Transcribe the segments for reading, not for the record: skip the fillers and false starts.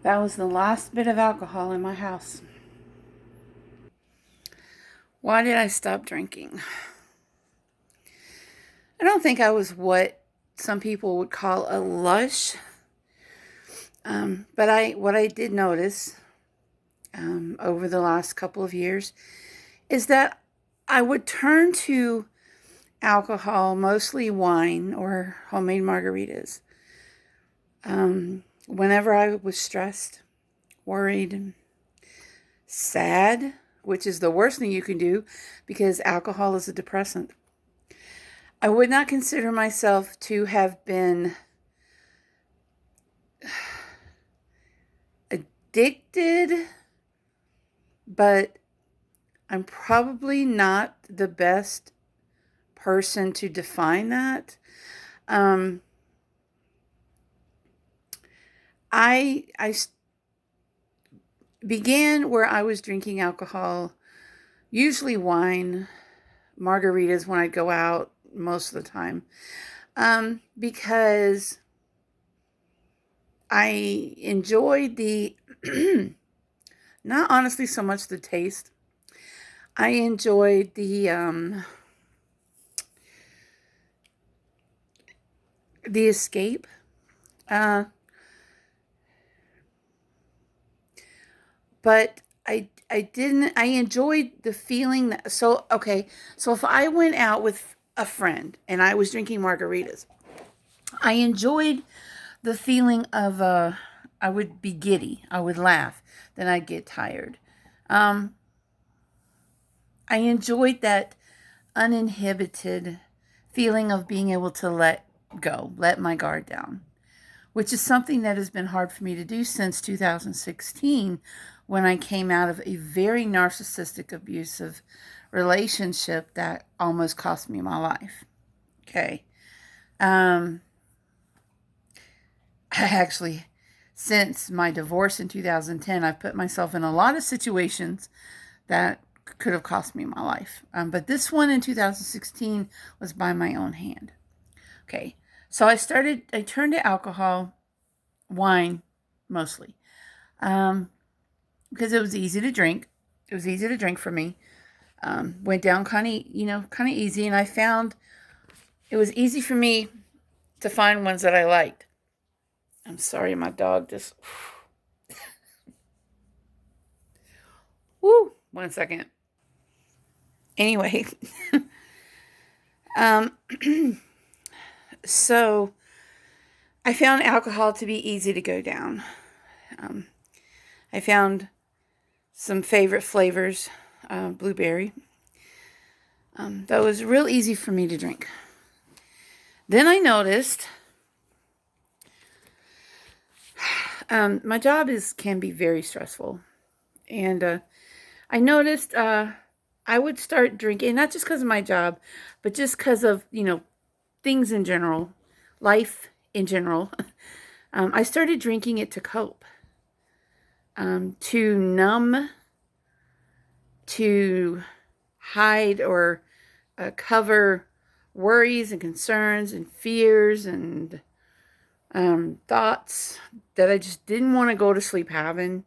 That was the last bit of alcohol in my house. Why did I stop drinking? I don't think I was what some people would call a lush. But what I did notice over the last couple of years is that I would turn to alcohol, mostly wine or homemade margaritas, whenever I was stressed, worried, sad, which is the worst thing you can do because alcohol is a depressant. I would not consider myself to have been addicted, but I'm probably not the best person to define that. I began where I was drinking alcohol, usually wine, margaritas when I'd go out most of the time, because I enjoyed the, not honestly so much the taste. I enjoyed the escape. Uh, but I enjoyed the feeling that, so, okay, so if I went out with a friend and I was drinking margaritas, I enjoyed the feeling of, I would be giddy, I would laugh, then I'd get tired. Um, I enjoyed that uninhibited feeling of being able to let go, let my guard down, which is something that has been hard for me to do since 2016 when I came out of a very narcissistic, abusive relationship that almost cost me my life. Okay. I actually, since my divorce in 2010, I've put myself in a lot of situations that could have cost me my life. But this one in 2016 was by my own hand. Okay. So I turned to alcohol, wine mostly, because it was easy to drink. It was easy to drink for me. Went down kind of easy, and I found it was easy for me to find ones that I liked. I'm sorry, my dog just. Woo! 1 second. Anyway, um, so I found alcohol to be easy to go down. Um, I found some favorite flavors, blueberry. That was real easy for me to drink. Then I noticed my job can be very stressful, and I noticed I would start drinking, not just because of my job, but just because of things in general, life in general. I started drinking it to cope, to numb, to hide or cover worries and concerns and fears and thoughts that I just didn't want to go to sleep having.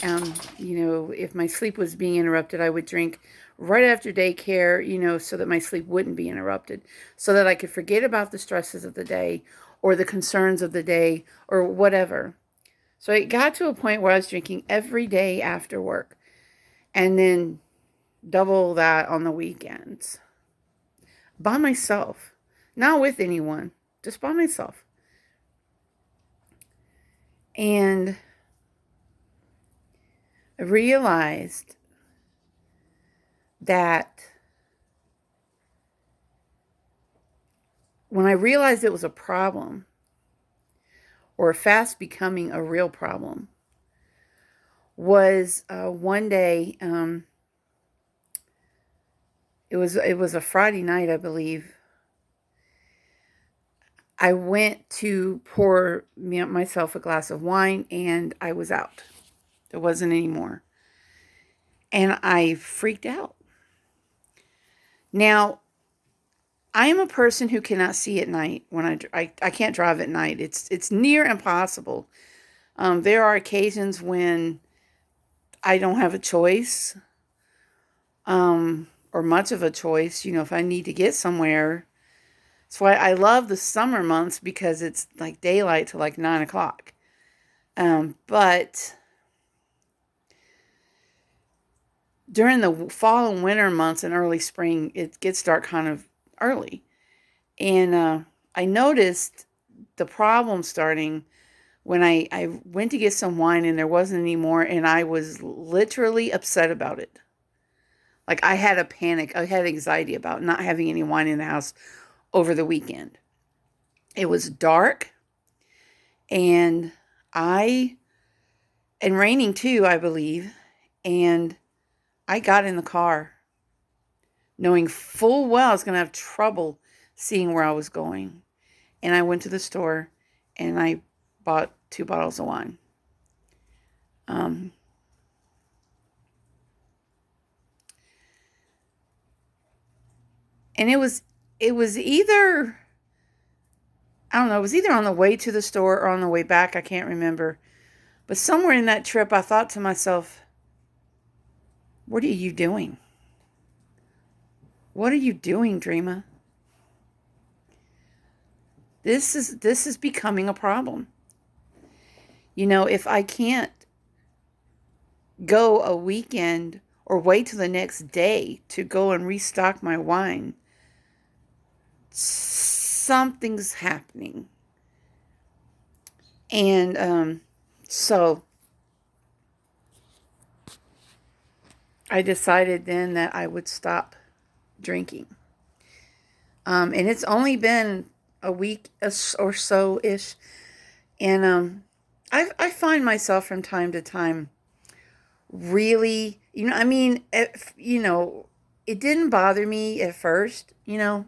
If my sleep was being interrupted, I would drink right after daycare, so that my sleep wouldn't be interrupted, so that I could forget about the stresses of the day or the concerns of the day or whatever. So it got to a point where I was drinking every day after work and then double that on the weekends by myself, not with anyone, just by myself. And I realized that when I realized it was a problem, or fast becoming a real problem, was one day. It was a Friday night, I believe. I went to pour myself a glass of wine, and I was out. There wasn't any more, and I freaked out. Now, I am a person who cannot see at night when I can't drive at night. It's near impossible There are occasions when I don't have a choice, or much of a choice, if I need to get somewhere. That's why I love the summer months, because it's like daylight till like 9 o'clock. But during the fall and winter months and early spring, it gets dark kind of early. And I noticed the problem starting when I went to get some wine and there wasn't any more, and I was literally upset about it. Like, I had a panic. I had anxiety about not having any wine in the house over the weekend. It was dark, and and raining too, I believe. And I got in the car knowing full well I was going to have trouble seeing where I was going. And I went to the store and I bought 2 bottles of wine. Um, and it was either, I don't know, it was either on the way to the store or on the way back. I can't remember. But somewhere in that trip, I thought to myself, what are you doing? What are you doing, Dreama? This is becoming a problem. If I can't go a weekend or wait till the next day to go and restock my wine, something's happening. And so I decided then that I would stop drinking. And it's only been a week or so ish. And I find myself from time to time really, it didn't bother me at first, but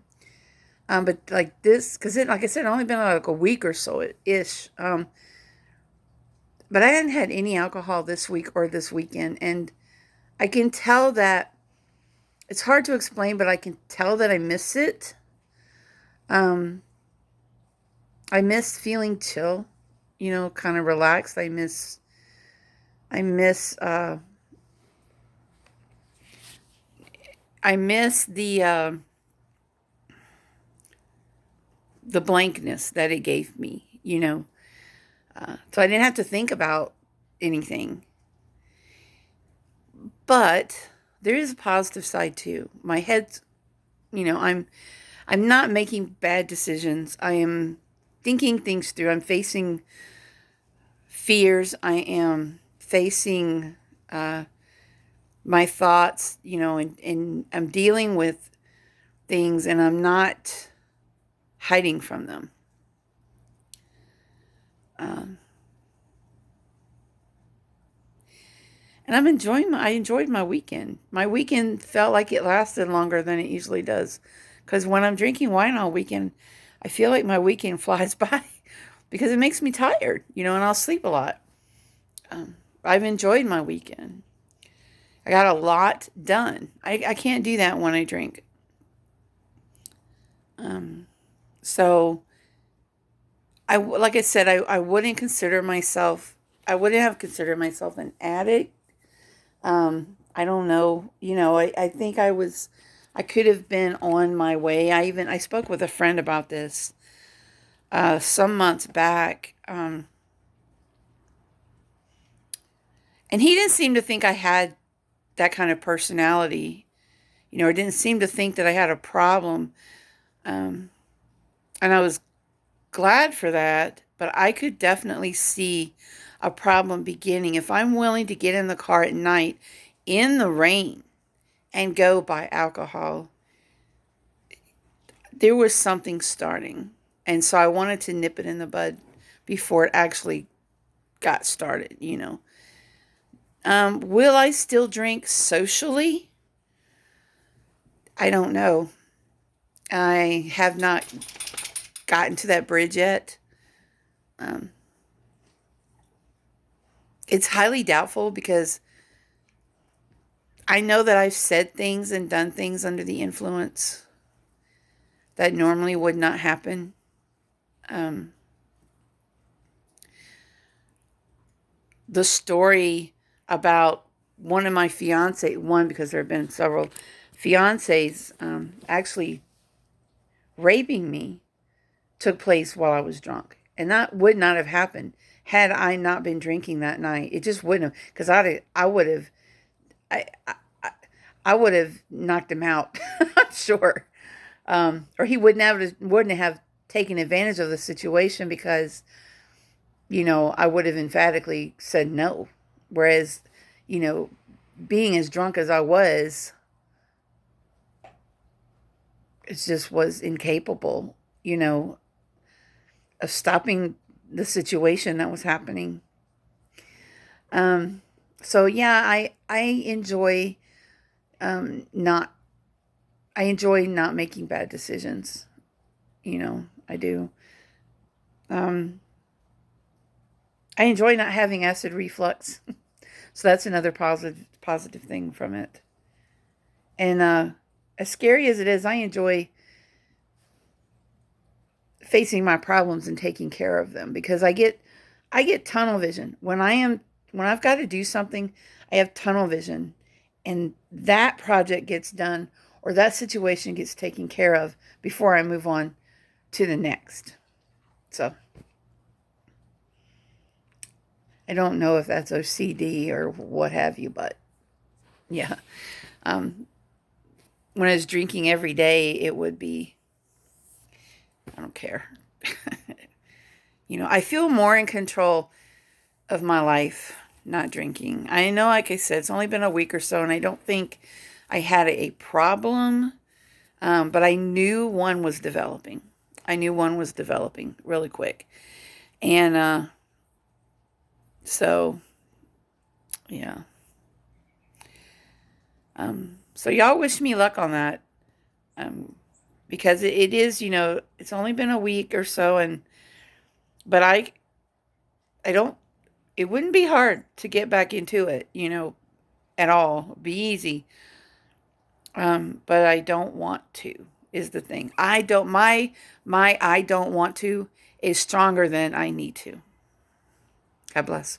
like this, because like I said, only been like a week or so ish. But I hadn't had any alcohol this week or this weekend, and I can tell that it's hard to explain, but I can tell that I miss it. I miss feeling chill, kind of relaxed. I miss the blankness that it gave me. So I didn't have to think about anything. But there is a positive side too. My head's, I'm not making bad decisions. I am thinking things through. I'm facing fears. I am facing my thoughts, and I'm dealing with things, and I'm not hiding from them. And I enjoyed my weekend. My weekend felt like it lasted longer than it usually does. Because when I'm drinking wine all weekend, I feel like my weekend flies by because it makes me tired, and I'll sleep a lot. I've enjoyed my weekend. I got a lot done. I can't do that when I drink. So, like I said, I wouldn't have considered myself an addict. I don't know. I think I could have been on my way. I spoke with a friend about this some months back. And he didn't seem to think I had that kind of personality. Or didn't seem to think that I had a problem. And I was glad for that, but I could definitely see a problem beginning if I'm willing to get in the car at night in the rain and go buy alcohol. There was something starting, and so I wanted to nip it in the bud before it actually got started. Will I still drink socially? I don't know. I have not gotten to that bridge yet. It's highly doubtful because I know that I've said things and done things under the influence that normally would not happen. the story about one of my one, because there have been several fiancés actually raping me, took place while I was drunk. And that would not have happened had I not been drinking that night. It just wouldn't have, because I would have, I, I would have knocked him out. I'm sure, or he wouldn't have taken advantage of the situation, because I would have emphatically said no. Whereas, you know, being as drunk as I was, it just was incapable, of stopping the situation that was happening. Um, so yeah, I enjoy not I enjoy not making bad decisions. I do. Um, I enjoy not having acid reflux, so that's another positive thing from it. And as scary as it is, I enjoy facing my problems and taking care of them, because I get tunnel vision when I've got to do something. I have tunnel vision, and that project gets done, or that situation gets taken care of before I move on to the next. So I don't know if that's OCD or what have you, but yeah. Um, when I was drinking every day, it would be, I don't care. I feel more in control of my life not drinking. I know, like I said, it's only been a week or so, and I don't think I had a problem, but I knew one was developing. I knew one was developing really quick. And so, yeah. So y'all wish me luck on that, um, because it is, it's only been a week or so, but I don't, it wouldn't be hard to get back into it, at all. It'd be easy. But I don't want to, is the thing. I don't want to is stronger than I need to. God bless.